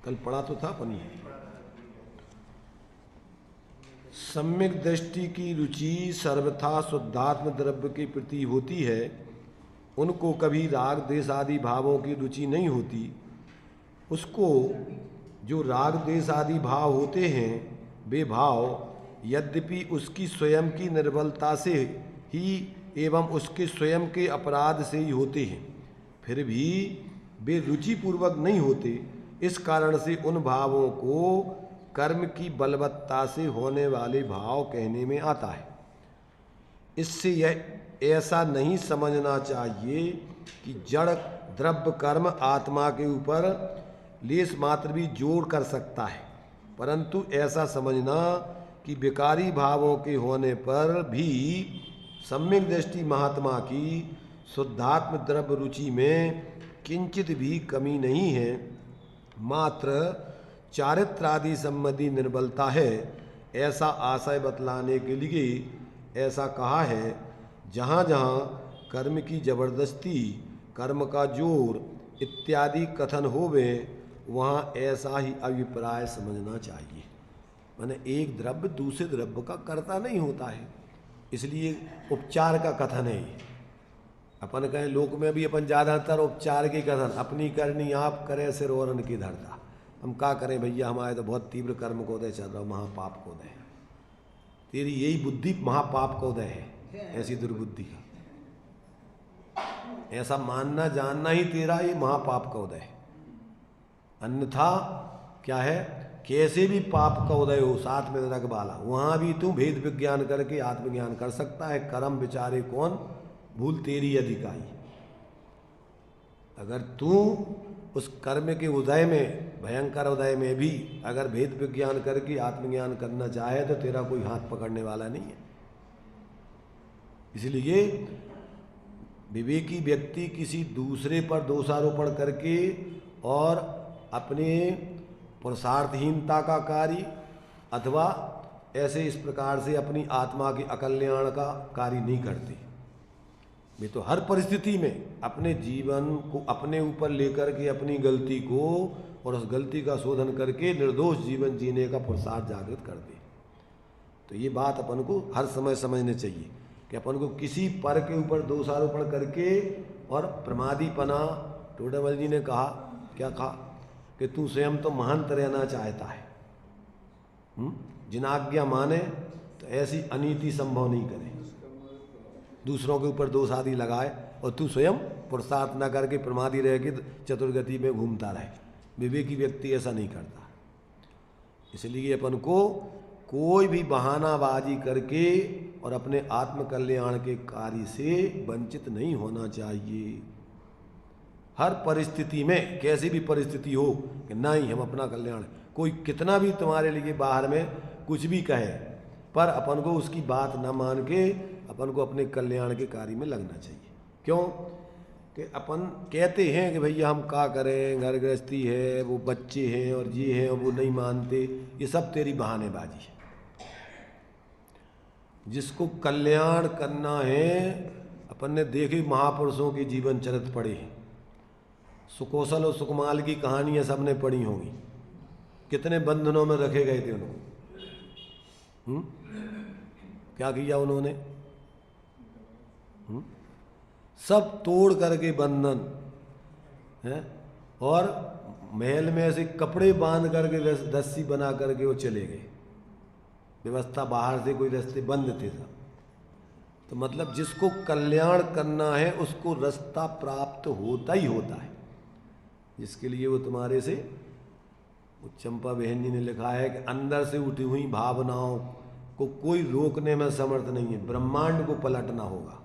कल पढ़ा तो था पनी। सम्यक दृष्टि की रुचि सर्वथा शुद्धात्म द्रव्य के प्रति होती है, उनको कभी राग देश आदि भावों की रुचि नहीं होती। उसको जो राग देश आदि भाव होते हैं, वे भाव यद्यपि उसकी स्वयं की निर्बलता से ही एवं उसके स्वयं के अपराध से ही होते हैं, फिर भी वे रुचिपूर्वक नहीं होते। इस कारण से उन भावों को कर्म की बलवत्ता से होने वाले भाव कहने में आता है। इससे यह ऐसा नहीं समझना चाहिए कि जड़ द्रव्य कर्म आत्मा के ऊपर लेस मात्र भी जोड़ कर सकता है, परंतु ऐसा समझना कि विकारी भावों के होने पर भी सम्यक दृष्टि महात्मा की शुद्धात्म द्रव्य रुचि में किंचित भी कमी नहीं है, मात्र चारित्रादि संबंधी निर्बलता है। ऐसा आशय बतलाने के लिए ऐसा कहा है, जहाँ जहाँ कर्म की जबरदस्ती, कर्म का जोर इत्यादि कथन होवे, वहाँ ऐसा ही अभिप्राय समझना चाहिए। माने एक द्रव्य दूसरे द्रव्य का कर्ता नहीं होता है, इसलिए उपचार का कथन है ये। अपन कहें लोक में भी अपन ज़्यादातर उपचार के कथन, अपनी करनी आप करें सिर और उनकी धरता। हम क्या करें भैया, हमारे तो बहुत तीव्र कर्म को दे चल रहा, महापाप को दे। तेरी यही बुद्धि महापाप को दे है, ऐसी दुर्बुद्धि का ऐसा मानना जानना ही तेरा ये महापाप का उदय है। अन्यथा क्या है, कैसे भी पाप का उदय हो साथ में नरक वाला, वहाँ भी तू भेद विज्ञान करके आत्मज्ञान कर सकता है। कर्म विचारे कौन, भूल तेरी अधिकाई। अगर तू उस कर्म के उदय में, भयंकर उदय में भी अगर भेद विज्ञान करके आत्मज्ञान करना चाहे तो तेरा कोई हाथ पकड़ने वाला नहीं है। इसलिए विवेकी व्यक्ति किसी दूसरे पर दोषारोपण करके और अपने पुरुषार्थहीनता का कार्य अथवा ऐसे इस प्रकार से अपनी आत्मा के अकल्याण का कार्य नहीं करते। वे तो हर परिस्थिति में अपने जीवन को अपने ऊपर लेकर के अपनी गलती को और उस गलती का शोधन करके निर्दोष जीवन जीने का पुरुषार्थ जागृत कर दे। तो ये बात अपन को हर समय समझने चाहिए कि अपन को किसी पर के ऊपर दोषारोपण करके और प्रमादीपना, टोडामल जी ने कहा, क्या कहा कि तू स्वयं तो महंत रहना चाहता है, जिन आज्ञा माने तो ऐसी अनीति संभव नहीं करे, दूसरों के ऊपर दोष आदि लगाए और तू स्वयं पुरुषार्थ न करके प्रमादी रह के चतुर्गति में घूमता रहे। विवेकी व्यक्ति ऐसा नहीं करता। इसलिए अपन को कोई भी बहानाबाजी करके और अपने आत्मकल्याण के कार्य से वंचित नहीं होना चाहिए। हर परिस्थिति में, कैसी भी परिस्थिति हो, कि नहीं हम अपना कल्याण, कोई कितना भी तुम्हारे लिए बाहर में कुछ भी कहे, पर अपन को उसकी बात न मान के अपन को अपने कल्याण के कार्य में लगना चाहिए। क्यों कि अपन कहते हैं कि भैया हम क्या करें, घर गृहस्थी है, वो बच्चे हैं और ये हैं और वो नहीं मानते, ये सब तेरी बहानेबाजी है। जिसको कल्याण करना है, अपन ने देखे महापुरुषों के जीवन चरित्र पढ़े हैं, सुकौशल और सुकमाल की कहानियां सबने पढ़ी होंगी, कितने बंधनों में रखे गए थे उनको। क्या किया उन्होंने? सब तोड़ करके बंधन है, और महल में ऐसे कपड़े बांध करके रस्सी बना करके वो चले गए। व्यवस्था बाहर से कोई रास्ते बंद थे सब। तो मतलब जिसको कल्याण करना है उसको रास्ता प्राप्त होता ही होता है, जिसके लिए वो तुम्हारे से, चंपा बहन जी ने लिखा है कि अंदर से उठी हुई भावनाओं को कोई रोकने में समर्थ नहीं है। ब्रह्मांड को पलटना होगा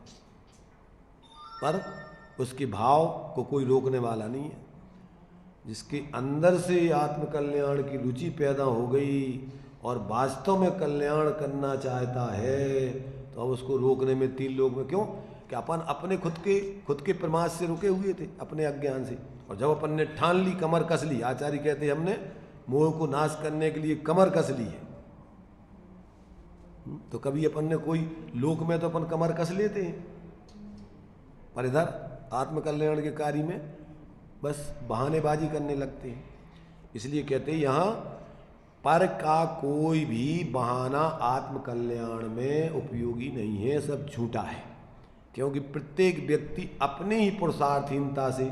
पर उसके भाव को कोई रोकने वाला नहीं है। जिसके अंदर से आत्मकल्याण की रुचि पैदा हो गई और वास्तव में कल्याण करना चाहता है, तो अब उसको रोकने में तीन लोग में क्यों कि अपन अपने खुद के प्रमाद से रुके हुए थे, अपने अज्ञान से। और जब अपन ने ठान ली, कमर कस ली, आचार्य कहते हैं हमने मोह को नाश करने के लिए कमर कस ली है। तो कभी अपन ने कोई लोक में तो अपन कमर कस लेते हैं, पर इधर आत्मकल्याण के कार्य में बस बहानेबाजी करने लगते हैं। इसलिए कहते हैं यहाँ पर का कोई भी बहाना आत्मकल्याण में उपयोगी नहीं है, सब झूठा है। क्योंकि प्रत्येक व्यक्ति अपने ही पुरुषार्थहीनता से,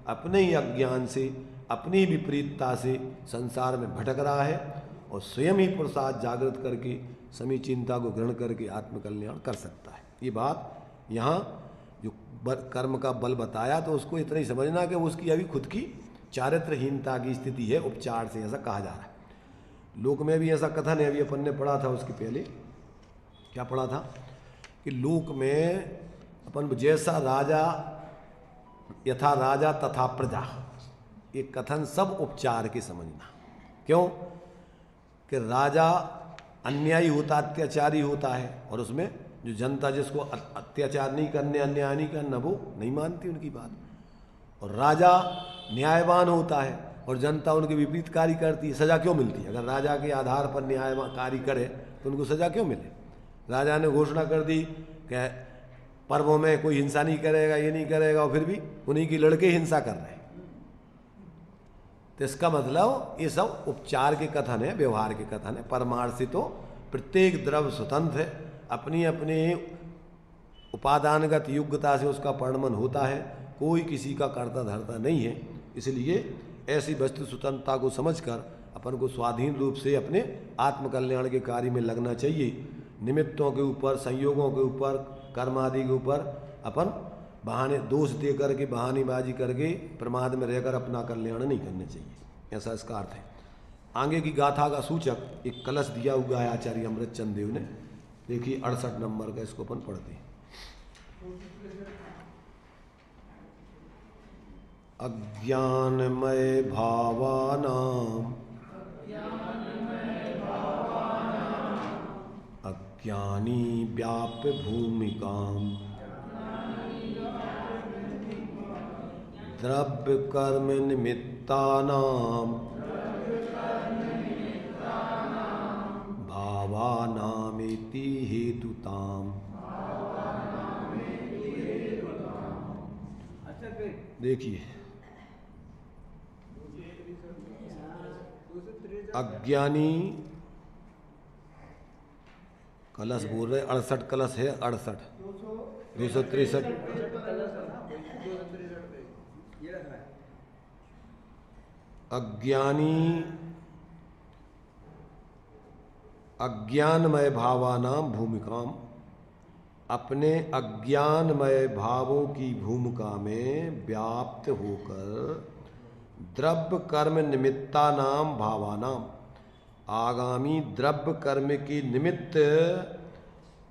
अपने ही अज्ञान से, अपनी विपरीतता से संसार में भटक रहा है और स्वयं ही पुरुषार्थ जागृत करके समीचीनता को ग्रहण करके आत्मकल्याण कर सकता है। ये बात यहाँ जो कर्म का बल बताया, तो उसको इतना ही समझना कि उसकी अभी खुद की चारित्रहीनता की स्थिति है, उपचार से ऐसा कहा जा रहा है। लोक में भी ऐसा कथन है, अभी अपन ने पढ़ा था, उसके पहले क्या पढ़ा था कि लोक में अपन जैसा राजा यथा राजा तथा प्रजा, ये कथन सब उपचार के समझना। क्यों कि राजा अन्यायी होता, अत्याचारी होता है, और उसमें जो जनता जिसको अत्याचार नहीं करने, अन्याय नहीं करना, वो नहीं मानती उनकी बात। और राजा न्यायवान होता है और जनता उनके विपरीत कार्य करती है, सजा क्यों मिलती है? अगर राजा के आधार पर न्याय कार्य करे तो उनको सजा क्यों मिले? राजा ने घोषणा कर दी कि पर्वों में कोई हिंसा नहीं करेगा, ये नहीं करेगा, और फिर भी उन्हीं के लड़के हिंसा कर रहे हैं। तो इसका मतलब ये सब उपचार के कथन है, व्यवहार के कथन है। परमार्थ से तो प्रत्येक द्रव्य स्वतंत्र है, अपनी अपनी उपादानगत योग्यता से उसका परिणमन होता है, कोई किसी का कर्ता धर्ता नहीं है। इसलिए ऐसी वस्तु स्वतंत्रता को समझकर अपन को स्वाधीन रूप से अपने आत्मकल्याण के कार्य में लगना चाहिए। निमित्तों के ऊपर, संयोगों के ऊपर, कर्म आदि के ऊपर अपन बहाने दोष दे करके, बहानेबाजी करके, प्रमाद में रहकर अपना कल्याण नहीं करना चाहिए, ऐसा इसका अर्थ है। आगे की गाथा का सूचक एक कलश दिया हुआ है आचार्य अमृत चंद देव ने, देखिए 68 नंबर का, इसको अपन पढ़ते हैं। अज्ञानमय भावानाम अज्ञानी व्याप्य भूमिकाम द्रव्य कर्म निमित्तानाम भावानामेति हेतुताम। देखिए अज्ञानी कलश बोल रहे, 68 कलश है, 68 263 अज्ञानी अज्ञानमय भावानाम भूमिकाम, अपने अज्ञानमय भावों की भूमिका में व्याप्त होकर द्रव्य कर्म निमित्ता नाम भावानाम, आगामी द्रव्य कर्म के निमित्त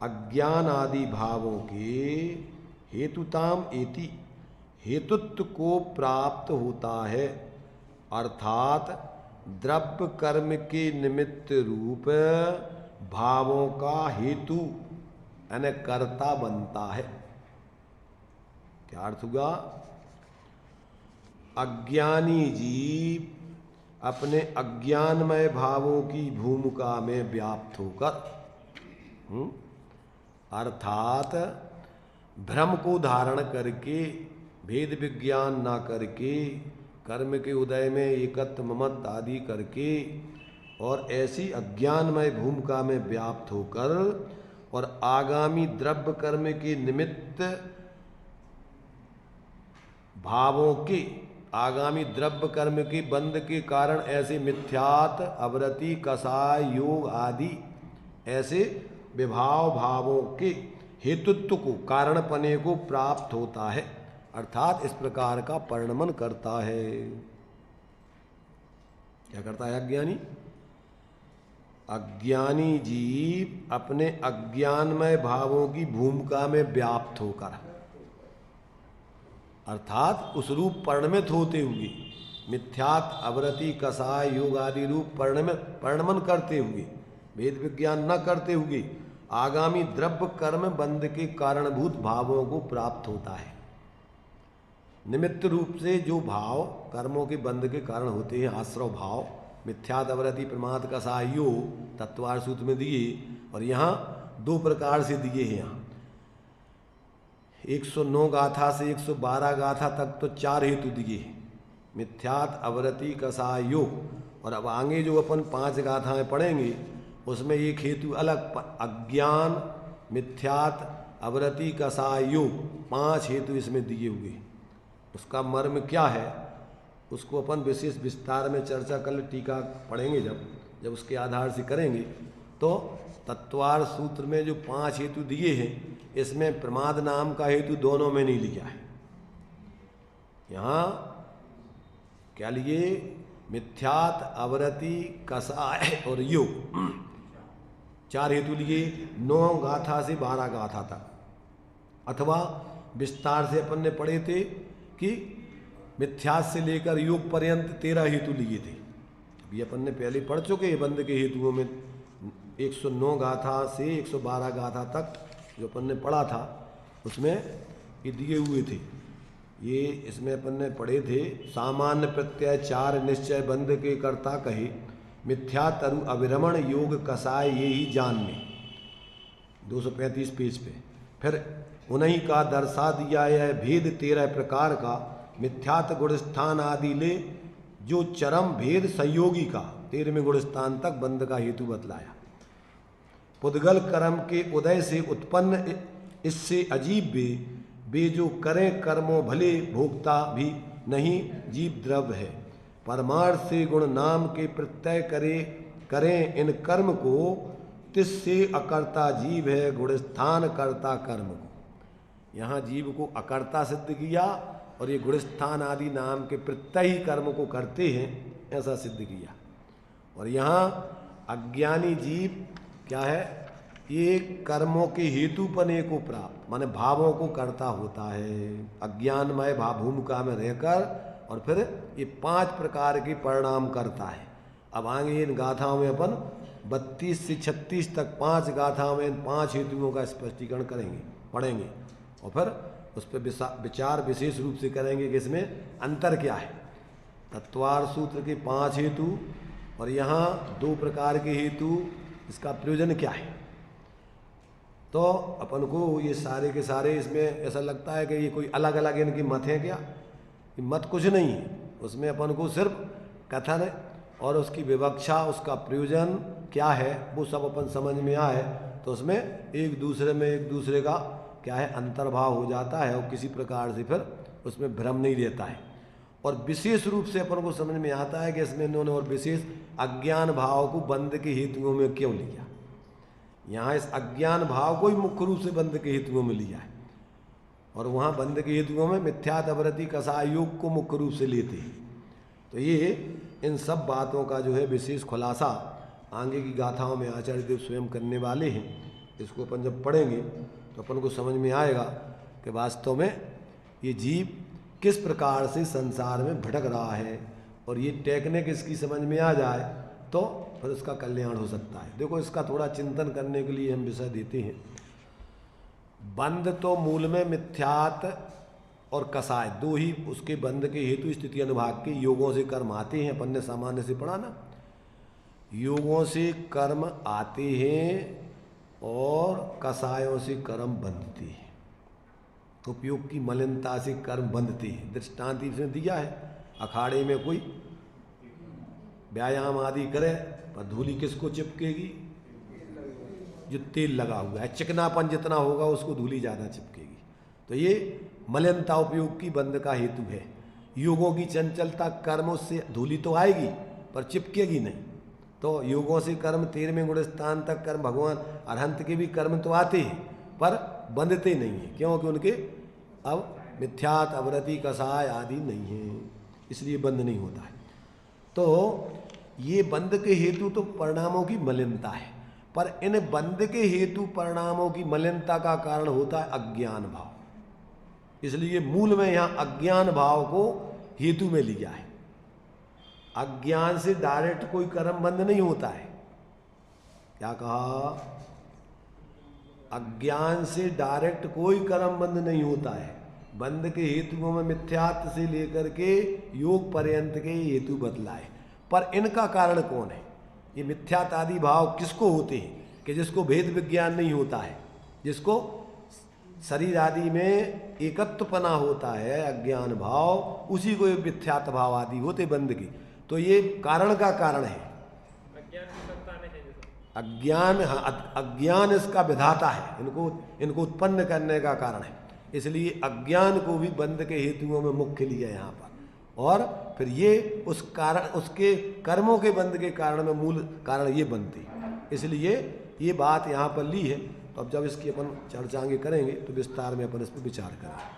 अज्ञान आदि भावों के हेतुताम एति, हेतुत्व को प्राप्त होता है। अर्थात द्रव्य कर्म के निमित्त रूप भावों का हेतु यानी कर्ता बनता है। क्या अर्थ हुआ? अज्ञानी जीव अपने अज्ञानमय भावों की भूमिका में व्याप्त होकर अर्थात भ्रम को धारण करके, भेद विज्ञान ना करके, कर्म के उदय में एकत्व ममत्व आदि करके और ऐसी अज्ञानमय भूमिका में व्याप्त होकर और आगामी द्रव्य कर्म के निमित्त भावों के, आगामी द्रव्य कर्म के बंध के कारण ऐसे मिथ्यात, अवरति, कसाय, योग आदि ऐसे विभाव भावों के हेतुत्व को, कारणपने को प्राप्त होता है। अर्थात इस प्रकार का परिणमन करता है। क्या करता है अज्ञानी? अज्ञानी जीव अपने अज्ञानमय भावों की भूमिका में व्याप्त होकर अर्थात उस रूप परिणमित होते हुए, मिथ्यात, अवरति, कसाय, योग आदि रूप परिणमन करते हुए, भेद विज्ञान न करते हुए आगामी द्रव्य कर्म बंध के कारणभूत भावों को प्राप्त होता है। निमित्त रूप से जो भाव कर्मों के बंध के कारण होते हैं, आश्रव भाव, मिथ्यात, अवरति, प्रमाद, कसाय, योग तत्वार सूत्र में दिए और यहाँ 2 प्रकार से दिए हैं। यहाँ 109 गाथा से 112 गाथा तक तो 4 हेतु दिए हैं, मिथ्यात, अवरति, कसाय, योग। और अब आगे जो अपन 5 गाथाएं पढ़ेंगे उसमें एक हेतु अलग, अज्ञान, मिथ्यात, अवरति, कसाय, योग 5 हेतु इसमें दिए हुए। उसका मर्म क्या है उसको अपन विशेष विस्तार में चर्चा कर, टीका पढ़ेंगे जब उसके आधार से करेंगे। तो तत्वार सूत्र में जो 5 हेतु दिए हैं इसमें प्रमाद नाम का हेतु दोनों में नहीं लिया है। यहाँ क्या लिए? मिथ्यात, अवरति, कसाय और योग 4 हेतु लिए, 9 गाथा से 12 गाथा तक। अथवा विस्तार से अपन ने पढ़े थे कि मिथ्यात से लेकर योग पर्यंत 13 हेतु लिए थे। अभी अपन ने पहले पढ़ चुके हैं बंध के हेतुओं में 109 गाथा से 112 गाथा तक जो अपन ने पढ़ा था उसमें ये दिए हुए थे। ये इसमें अपन ने पढ़े थे, सामान्य प्रत्यय 4 निश्चय बंध के कर्ता कहे, मिथ्या तरु अविरमण योग कसाय ये ही जानने, 235 पेज पे। फिर उन्हीं का दर्शा दिया है भेद 13 प्रकार का, मिथ्यात गुणस्थान आदि ले जो चरम भेद संयोगी का 13वें गुणस्थान तक बंध का हेतु बतलाया। पुद्गल कर्म के उदय से उत्पन्न इससे अजीब वे जो करें कर्मों भले भोक्ता भी नहीं जीव द्रव्य है, परमार्थ से गुण नाम के प्रत्यय करें इन कर्म को, तिससे अकर्ता जीव है गुणस्थान करता कर्म को। यहाँ जीव को अकर्ता सिद्ध किया और ये गुणस्थान आदि नाम के प्रत्यय ही कर्म को करते हैं ऐसा सिद्ध किया। और यहाँ अज्ञानी जीव क्या है? ये कर्मों के हेतुपने को प्राप्त माने भावों को करता होता है, अज्ञानमय भूमिका में रहकर, और फिर ये 5 प्रकार के परिणाम करता है। अब आगे इन गाथाओं में अपन 32 से 36 तक 5 गाथाओं में इन 5 हेतुओं का स्पष्टीकरण करेंगे, पढ़ेंगे और फिर उस पर विचार विशेष रूप से करेंगे कि इसमें अंतर क्या है। तत्वार सूत्र के 5 हेतु और यहाँ 2 प्रकार के हेतु, इसका प्रयोजन क्या है। तो अपन को ये सारे के सारे इसमें ऐसा लगता है कि ये कोई अलग अलग इनकी मत हैं क्या? ये मत कुछ नहीं है, उसमें अपन को सिर्फ कथन और उसकी विवक्षा, उसका प्रयोजन क्या है, वो सब अपन समझ में आए तो उसमें एक दूसरे का क्या है अंतर्भाव हो जाता है और किसी प्रकार से फिर उसमें भ्रम नहीं रहता है। और विशेष रूप से अपन को समझ में आता है कि इसमें इन्होंने और विशेष अज्ञान भाव को बंध के हेतुओं में क्यों लिया। यहाँ इस अज्ञान भाव को ही मुख्य रूप से बंध के हेतुओं में लिया है और वहाँ बंध के हेतुओं में मिथ्यात्वृत्ति कसाय योग को मुख्य रूप से लेते हैं। तो ये इन सब बातों का जो है विशेष खुलासा आगे की गाथाओं में आचार्य देव स्वयं करने वाले हैं। इसको अपन जब पढ़ेंगे तो अपन को समझ में आएगा कि वास्तव में ये जीव किस प्रकार से संसार में भटक रहा है और ये टेक्निक इसकी समझ में आ जाए तो फिर उसका कल्याण हो सकता है। देखो इसका थोड़ा चिंतन करने के लिए हम विषय देते हैं। बंध तो मूल में मिथ्यात और कसाय दो ही उसके बंध के हेतु स्थिति अनुभाग के योगों से कर्म आते हैं। अपन ने सामान्य से पढ़ा ना, योगों से कर्म आते हैं और कसायों से कर्म बंधते हैं। उपयोग की मलिनता से कर्म बंधते हैं। दृष्टांत इसमें दिया है, अखाड़े में कोई व्यायाम आदि करे पर धूली किसको चिपकेगी, जो तेल लगा हुआ है, चिकनापन जितना होगा उसको धूली ज़्यादा चिपकेगी। तो ये मलिनता उपयोग की बंध का हेतु है। योगों की चंचलता, कर्म उससे धूली तो आएगी पर चिपकेगी नहीं। तो योगों से कर्म 13वें गुण स्थान तक कर्म, भगवान अरहंत के भी कर्म तो आते हैं पर बंधते नहीं हैं, क्योंकि उनके अब मिथ्यात अवरति कसाय आदि नहीं है, इसलिए बंध नहीं होता है। तो ये बंध के हेतु तो परिणामों की मलिनता है, पर इन बंध के हेतु परिणामों की मलिनता का कारण होता है अज्ञान भाव। इसलिए मूल में यहाँ अज्ञान भाव को हेतु में लिया है। अज्ञान से डायरेक्ट कोई कर्म बंध नहीं होता है। क्या कहा? अज्ञान से डायरेक्ट कोई कर्म बंध नहीं होता है। बंध के हेतुओं में मिथ्यात्व से लेकर के योग पर्यंत के हेतु बतलाए, पर इनका कारण कौन है? ये मिथ्यात्व आदि भाव किसको होते हैं? कि जिसको भेद विज्ञान नहीं होता है, जिसको शरीर आदि में एकत्वपना होता है, अज्ञान भाव, उसी को मिथ्यात्व भाव आदि होते बंध के। तो ये कारण का कारण है अज्ञान। हाँ, अज्ञान इसका विधाता है, इनको उत्पन्न करने का कारण है। इसलिए अज्ञान को भी बंध के हेतुओं में मुख्य लिया यहाँ पर, और फिर ये उस कारण, उसके कर्मों के बंध के कारण में मूल कारण ये बनती। इसलिए ये बात यहाँ पर ली है। तो अब जब इसकी अपन चर्चा आगे करेंगे तो विस्तार में अपन इस पर विचार करेंगे।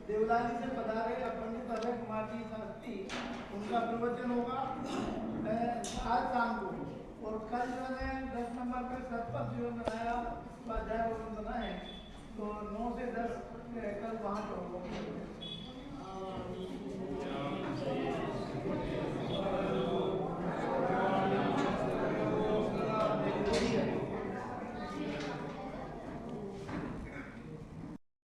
देवलाली से पधारे पंडित अभय कुमार जी शास्त्री, उनका प्रवचन होगा आज शाम को। और कल जो है 10 नंबर पर सतपथ जो बनाया स्वाध्याय वंदना है, तो 9 से 10 कल वहाँ पर होगा।